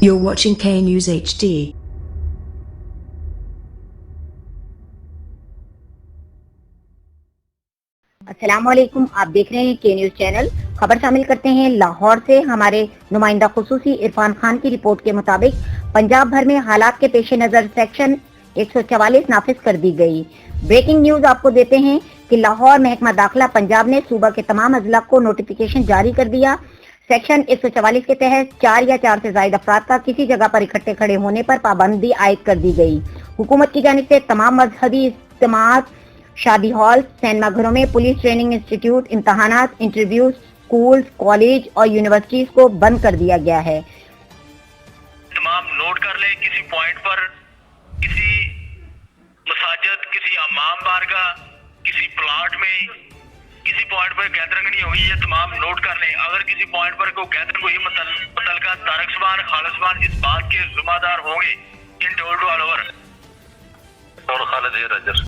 You're watching K News HD. السلام علیکم، آپ دیکھ رہے ہیں کے نیوز چینل۔ خبر شامل کرتے ہیں لاہور سے۔ ہمارے نمائندہ خصوصی عرفان خان کی رپورٹ کے مطابق پنجاب بھر میں حالات کے پیش نظر سیکشن 144 نافذ کر دی گئی۔ بریکنگ نیوز آپ کو دیتے ہیں کہ لاہور محکمہ داخلہ پنجاب نے صوبہ کے تمام اضلاع کو نوٹیفیکیشن جاری کر دیا۔ سیکشن 144 کے تحت 4 یا 4 سے زائد افراد کا کسی جگہ پر اکٹھے کھڑے ہونے پر پابندی عائد کر دی گئی۔ حکومت کی جانب سے تمام مذہبی اجتماعات، شادی ہال، سینما گھروں میں، پولیس ٹریننگ انسٹیٹیوٹ، امتحانات، انٹرویوز، سکولز، کالج اور یونیورسٹیز کو بند کر دیا گیا ہے۔ تمام نوٹ کر لیں، کسی پوائنٹ پر کسی مساجد، کسی امام بارگاہ، کسی پلاٹ میں کسی پوائنٹ پر گیدرنگ نہیں ہوئی، یہ تمام نوٹ کر لیں۔ اگر کسی پوائنٹ پر کوئی گیدرنگ ہوئی، متعلقہ تارکسبان، خالصبان اس بات کے ذمہ دار ہوں گے ان ٹول ٹو آل اوور اور خالد رجر